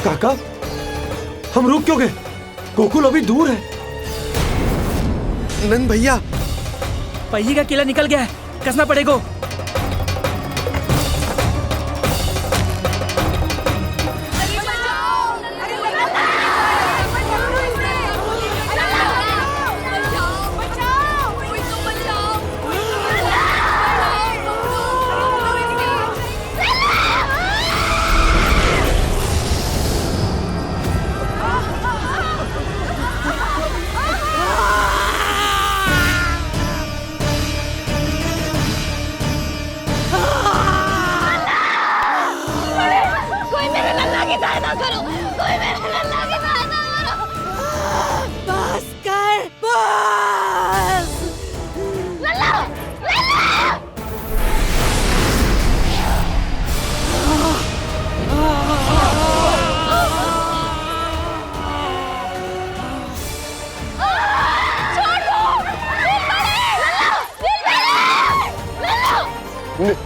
काका, हम रुक क्यों गए? गोकुल अभी दूर है। नंद भैया, पहिए का किला निकल गया है, कसना पड़ेगा।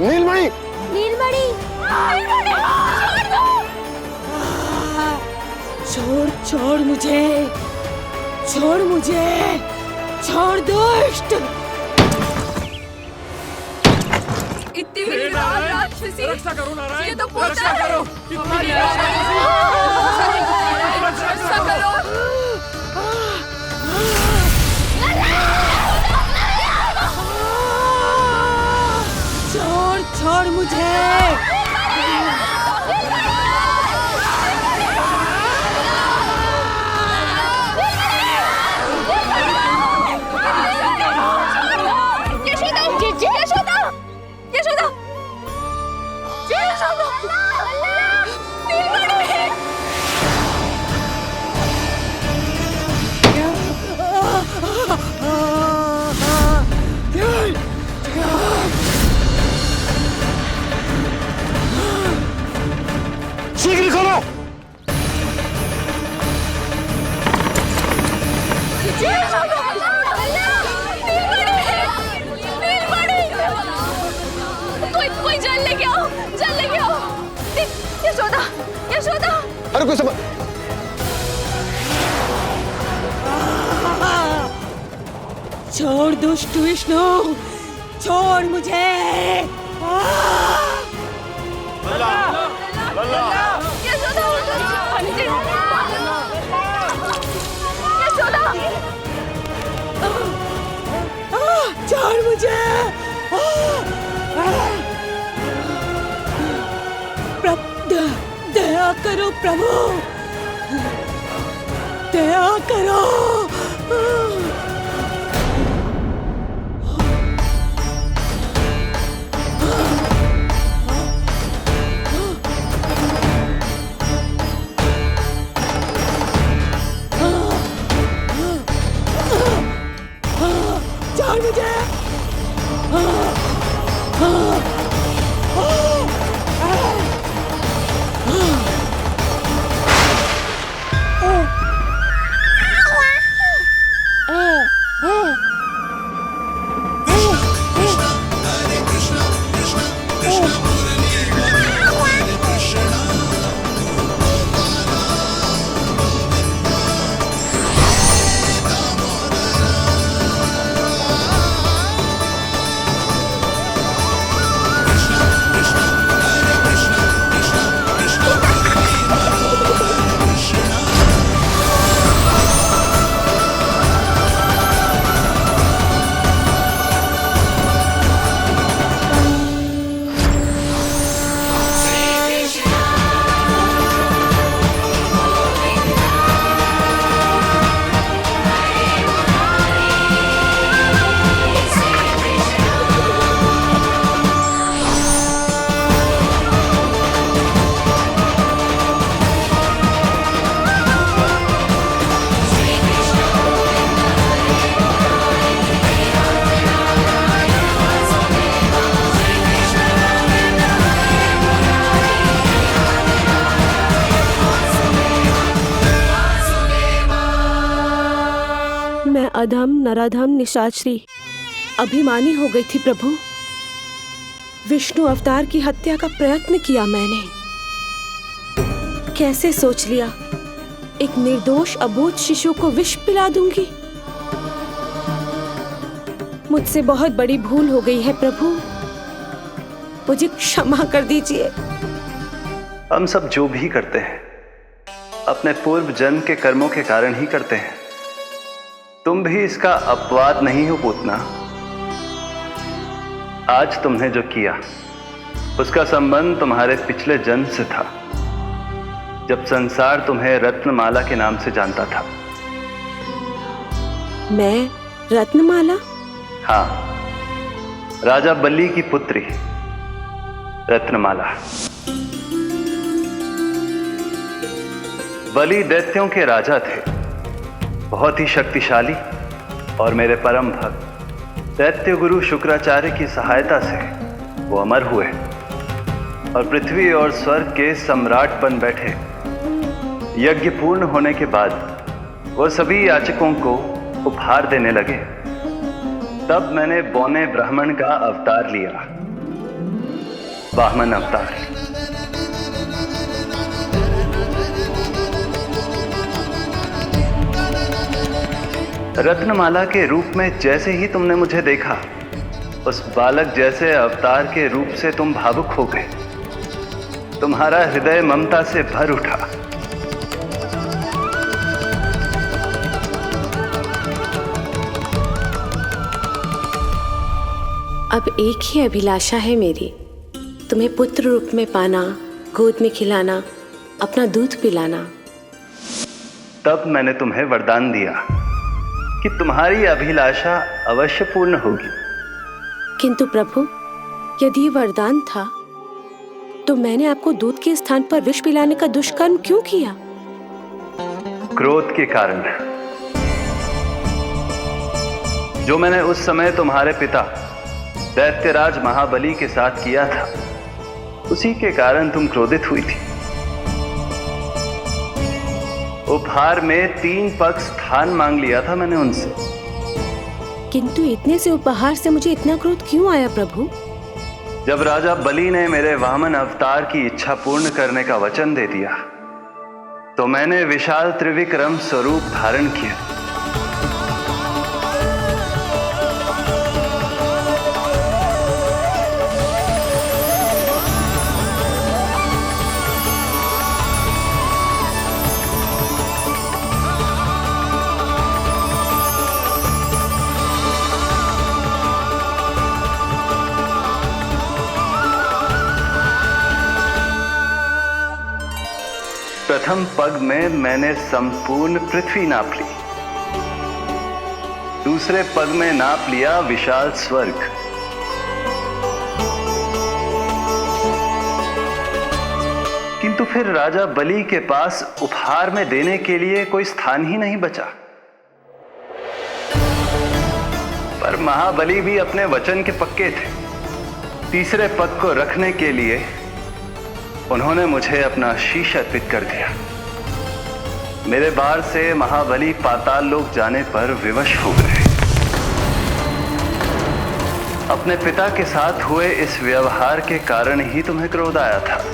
नीलमणि, नीलमणि, छोड़ छोड़ मुझे, छोड़ मुझे, छोड़ दुष्ट। इतनी राक्षसी, रक्षा करो नारायण, ये तो पोता रक्षा है। करो, रक्षा करो। छोड़ छोड़ मुझे। शीघ्र करो। कोई जल लेके आओ, जल लेके आओ। यशोदा, यशोदा। अरे कोई सब छोड़ दुष्ट विष्णु, छोड़ मुझे। यशोदा, यशोदा। छोड़ मुझे। दया करो प्रभु, दया करो। छोड़ मुझे। अधम नराधम निशाचरी अभिमानी हो गई थी प्रभु। विष्णु अवतार की हत्या का प्रयत्न किया मैंने, कैसे सोच लिया एक निर्दोष अबोध शिशु को विष पिला दूंगी? मुझसे बहुत बड़ी भूल हो गई है प्रभु, मुझे क्षमा कर दीजिए। हम सब जो भी करते हैं अपने पूर्व जन्म के कर्मों के कारण ही करते हैं। तुम भी इसका अपवाद नहीं हो पूतना। आज तुमने जो किया उसका संबंध तुम्हारे पिछले जन्म से था, जब संसार तुम्हें रत्नमाला के नाम से जानता था। मैं रत्नमाला? हाँ, राजा बलि की पुत्री रत्नमाला। बलि दैत्यों के राजा थे, बहुत ही शक्तिशाली, और मेरे परम भक्त दैत्य गुरु शुक्राचार्य की सहायता से वो अमर हुए और पृथ्वी और स्वर्ग के सम्राट बन बैठे। यज्ञ पूर्ण होने के बाद वो सभी याचकों को उपहार देने लगे। तब मैंने बौने ब्राह्मण का अवतार लिया, वामन अवतार। रत्नमाला के रूप में जैसे ही तुमने मुझे देखा, उस बालक जैसे अवतार के रूप से तुम भावुक हो गए। तुम्हारा हृदय ममता से भर उठा। अब एक ही अभिलाषा है मेरी, तुम्हें पुत्र रूप में पाना, गोद में खिलाना, अपना दूध पिलाना। तब मैंने तुम्हें वरदान दिया कि तुम्हारी अभिलाषा अवश्य पूर्ण होगी। किंतु प्रभु, यदि ये वरदान था तो मैंने आपको दूध के स्थान पर विष पिलाने का दुष्कर्म क्यों किया? क्रोध के कारण, जो मैंने उस समय तुम्हारे पिता दैत्यराज महाबली के साथ किया था, उसी के कारण तुम क्रोधित हुई थी। उपहार में 3 पग स्थान मांग लिया था मैंने उनसे। किंतु इतने से उपहार से मुझे इतना क्रोध क्यों आया प्रभु? जब राजा बलि ने मेरे वामन अवतार की इच्छा पूर्ण करने का वचन दे दिया, तो मैंने विशाल त्रिविक्रम स्वरूप धारण किया। प्रथम पग में मैंने संपूर्ण पृथ्वी नाप ली, दूसरे पग में नाप लिया विशाल स्वर्ग, किंतु फिर राजा बलि के पास उपहार में देने के लिए कोई स्थान ही नहीं बचा। पर महाबली भी अपने वचन के पक्के थे। तीसरे पग को रखने के लिए उन्होंने मुझे अपना शीश अर्पित कर दिया। मेरे बार से महाबली पाताल लोक जाने पर विवश हो गए। अपने पिता के साथ हुए इस व्यवहार के कारण ही तुम्हें क्रोध आया था।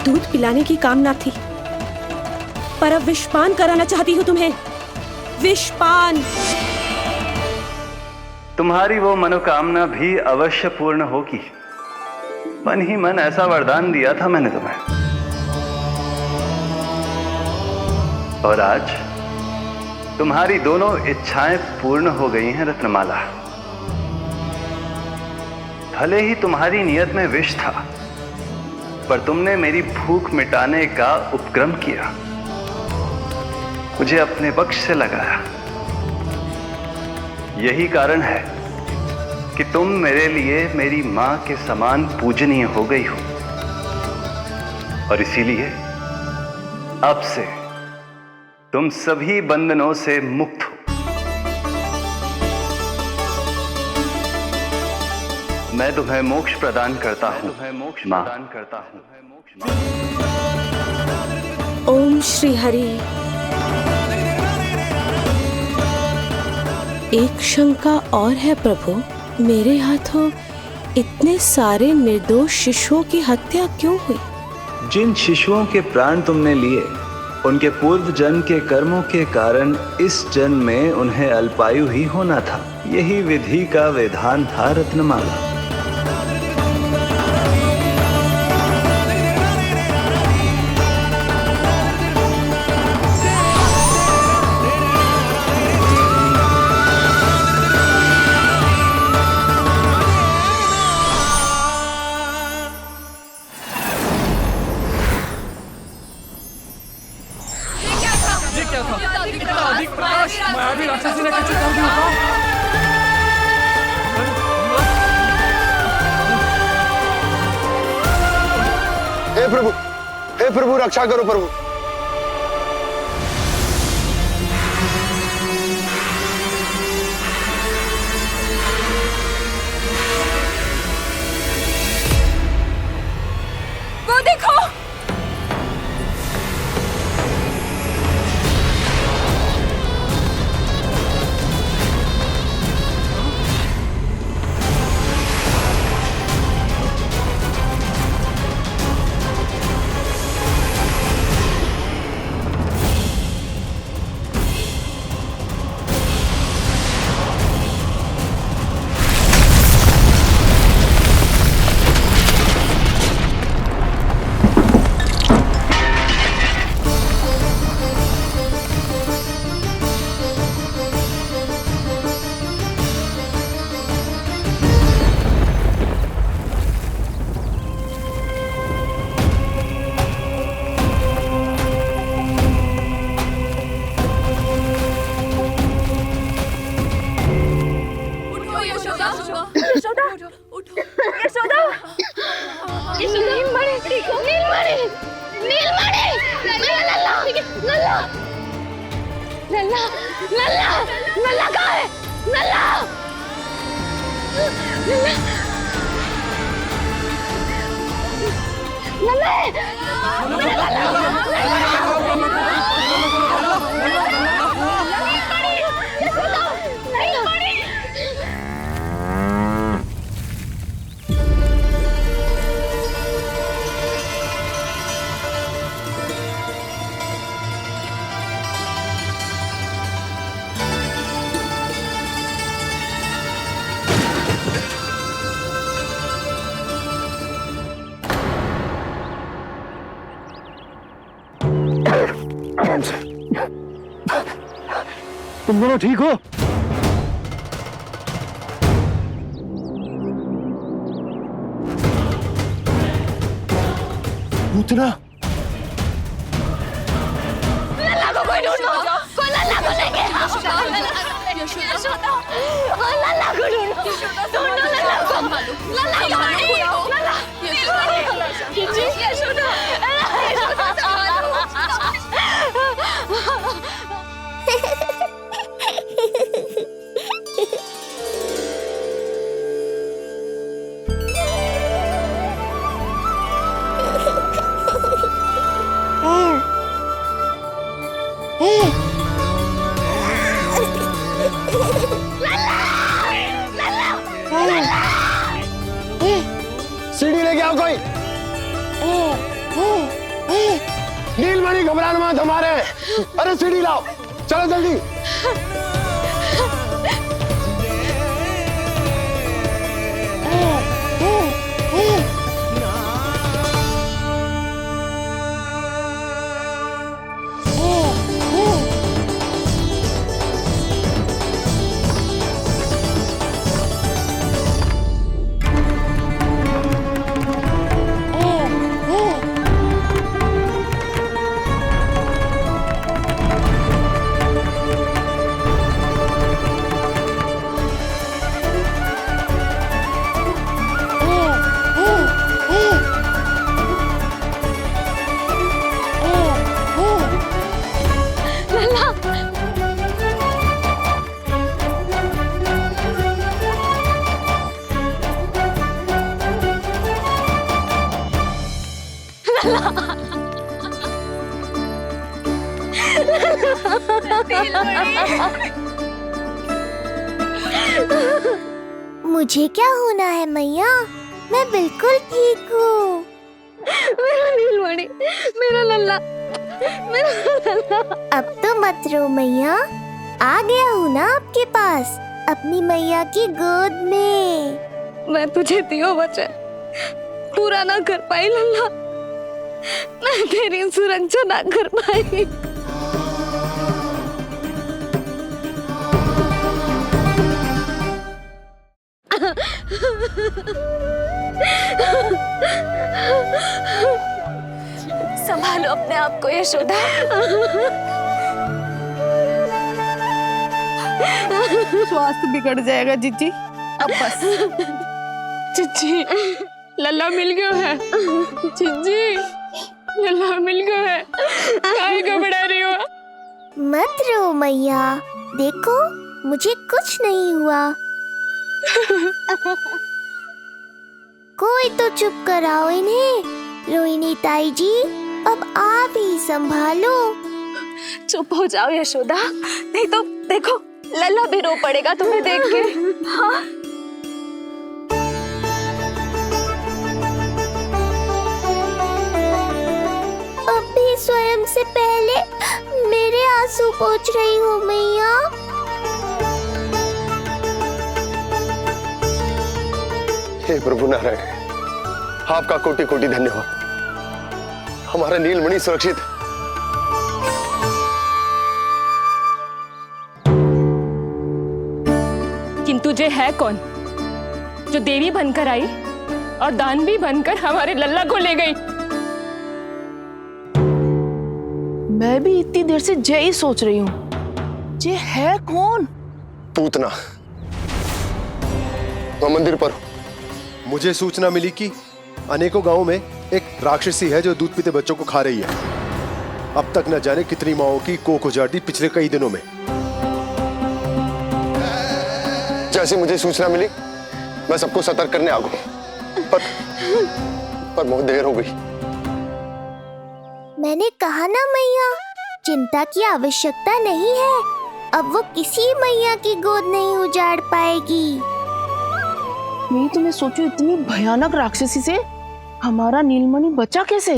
दूध पिलाने की कामना थी, पर अब विषपान कराना चाहती हूँ तुम्हें। विषपान। तुम्हारी वो मनोकामना भी अवश्य पूर्ण होगी। मन ही मन ऐसा वरदान दिया था मैंने तुम्हें। और आज तुम्हारी दोनों इच्छाएं पूर्ण हो गई हैं रत्नमाला। भले ही तुम्हारी नियत में विष था, पर तुमने मेरी भूख मिटाने का उपक्रम किया, मुझे अपने पक्ष से लगाया। यही कारण है कि तुम मेरे लिए मेरी मां के समान पूजनीय हो गई हो, और इसीलिए अब से तुम सभी बंधनों से मुक्त हो। मैं तुम्हें मोक्ष प्रदान करता हूं, मां। ओम श्री हरि। एक शंका और है प्रभु, मेरे हाथों इतने सारे निर्दोष शिशुओं की हत्या क्यों हुई? जिन शिशुओं के प्राण तुमने लिए, उनके पूर्व जन्म के कर्मों के कारण इस जन्म में उन्हें अल्पायु ही होना था। यही विधि का विधान था रत्नमाला। हे प्रभु रक्षा करो प्रभु। वो देखो, नल्ला कहाँ है? नल्ला, तुम दोनों ठीक हो? पूतना लल्ला को कोई ढूंढो, कोई लल्ला को लेके आओ। यशोदा, लल्ला को ढूंढो, ढूंढो लल्ला को। लल्ला कहाँ है? लल्ला, यशोदा, सीढ़ी लेके आओ कोई। नीलमणि घबराना मत, हमारे। अरे सीढ़ी लाओ, चलो जल्दी। मुझे क्या होना है मैया, मैं बिल्कुल ठीक हूँ। मेरा नीलमणि, मेरा लल्ला, मेरा लल्ला। अब तो मत रो मैया, आ गया हूँ ना आपके पास, अपनी मैया की गोद में। मैं तुझे दियो वचन पूरा ना कर पाई लल्ला, मैं तेरी सुरक्षा ना कर पाई। संभालो अपने आप को यशोदा। स्वास्थ्य बिगड़ जाएगा जीजी, अब बस। जीजी लल्ला मिल गया है, जीजी लल्ला मिल गया है, काहे घबरा रही हो? मत रो मैया, देखो मुझे कुछ नहीं हुआ। कोई तो चुप कराओ इन्हें। रोहिणी ताई जी, अब आप ही संभालो। चुप हो जाओ यशोदा, नहीं तो देखो लल्ला भी रो पड़ेगा तुम्हें देख के। हाँ अब भी स्वयं से पहले मेरे आंसू पोंछ रही हो मैया। हे प्रभु नारायण, आपका कोटि कोटि धन्यवाद। हमारा नीलमणि सुरक्षित है। किंतु जे है कौन जो देवी बनकर आई और दानवी बनकर हमारे लल्ला को ले गई? मैं भी इतनी देर से जय ही सोच रही हूँ, जे है कौन? पूतना, मैं मंदिर पर हूँ। मुझे सूचना मिली कि अनेकों गांवों में एक राक्षसी है जो दूध पीते बच्चों को खा रही है। अब तक न जाने कितनी माओं की कोख उजाड़ दी पिछले कई दिनों में। जैसे मुझे सूचना मिली मैं सबको सतर्क करने आ गया, पर बहुत देर हो गई। मैंने कहा ना मैया, चिंता की आवश्यकता नहीं है। अब वो किसी मैया की गोद नहीं उजाड़ पाएगी। मैं तो मैं सोचूं इतनी भयानक राक्षसी से हमारा नीलमणि बचा कैसे?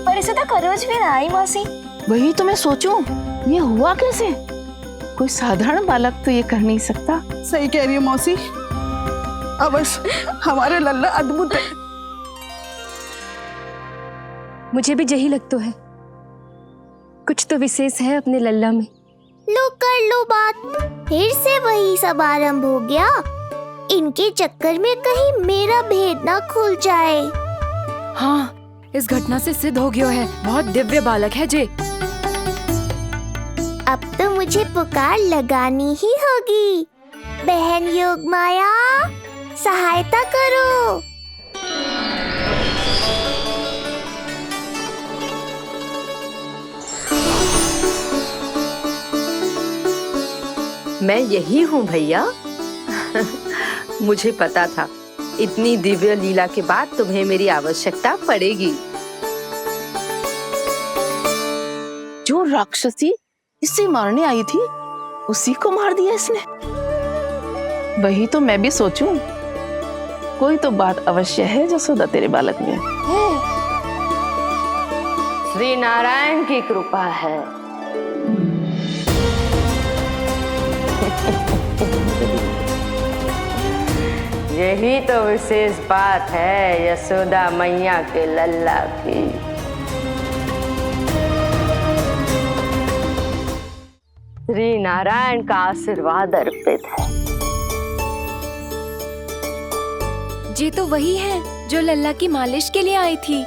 पर इसे तो करोज भी ना आई मौसी। वही तो मैं सोचूं, ये हुआ कैसे? कोई साधारण बालक तो ये कर नहीं सकता। सही कह रही है मौसी, अवश्य हमारे लल्ला अद्भुत है। मुझे भी यही लगता है, कुछ तो विशेष है अपने लल्ला में। लो कर लो बात, फिर से वही सब आरंभ हो गया। इनके चक्कर में कहीं मेरा भेद ना खुल जाए। हाँ, इस घटना से सिद्ध हो गया है, बहुत दिव्य बालक है जे। अब तो मुझे पुकार लगानी ही होगी। बहन योगमाया, सहायता करो। मैं यही हूँ भैया। मुझे पता था इतनी दिव्य लीला के बाद तुम्हें मेरी आवश्यकता पड़ेगी। जो राक्षसी इसे मारने आई थी उसी को मार दिया इसने। वही तो मैं भी सोचूं, कोई तो बात अवश्य है जसोदा तेरे बालक में। श्री नारायण की कृपा है। यही तो विशेष बात है यशोदा मैया के लल्ला की। श्री नारायण का आशीर्वाद अर्पित है। ये तो वही है जो लल्ला की मालिश के लिए आई थी।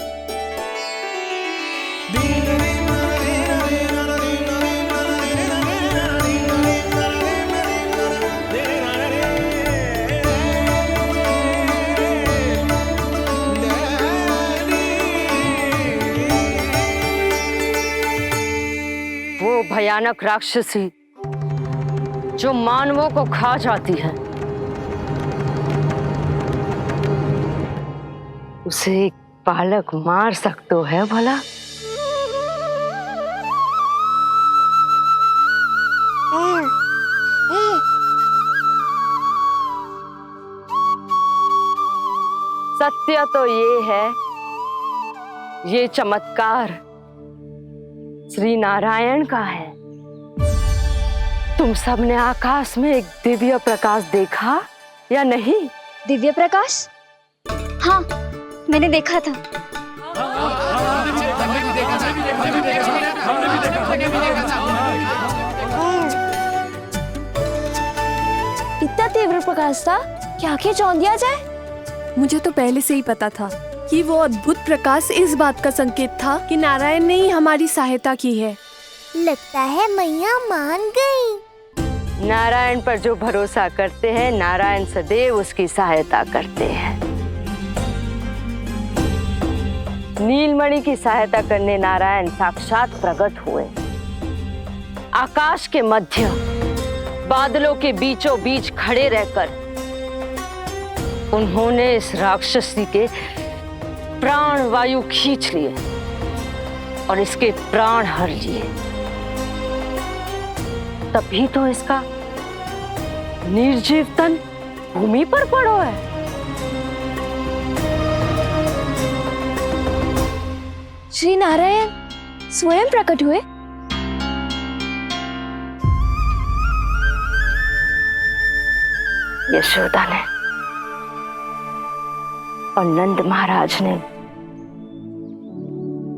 वो भयानक राक्षसी जो मानवों को खा जाती है, उसे एक बालक मार सकते है भला? सत्य तो ये है, ये चमत्कार श्री नारायण का है। तुम सब ने आकाश में एक दिव्य प्रकाश देखा या नहीं? दिव्य प्रकाश? हाँ, मैंने देखा था। इतना तीव्र प्रकाश था कि आंखें चौंध दिया जाए। मुझे तो पहले से ही पता था कि वो अद्भुत प्रकाश इस बात का संकेत था कि नारायण ने ही हमारी सहायता की है। लगता है मैया मान गई। नारायण पर जो भरोसा करते हैं, नारायण सदैव उसकी सहायता करते हैं। नीलमणि की सहायता करने नारायण साक्षात प्रकट हुए। आकाश के मध्य बादलों के बीचों बीच खड़े रहकर उन्होंने इस राक्षसी के प्राण वायु खींच लिए और इसके प्राण हर लिए। तभी तो इसका निर्जीव तन भूमि पर पड़ो है। श्री नारायण स्वयं प्रकट हुए। यशोदा ने और नंद महाराज ने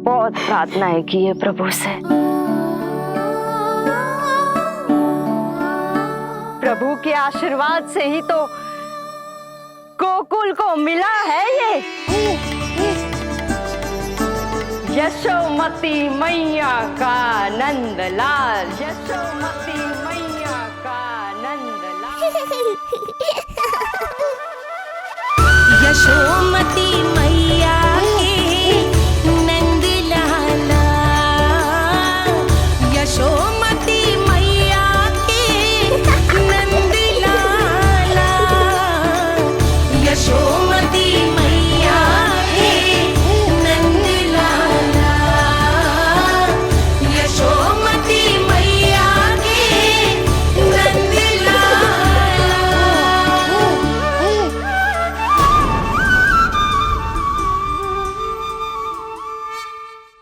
बहुत प्रार्थनाएं की है प्रभु से। प्रभु के आशीर्वाद से ही तो गोकुल को मिला है ये। यशोमती मैया का नंदलाल, यशोमती मैया का नंदलाल। यशोमती मैया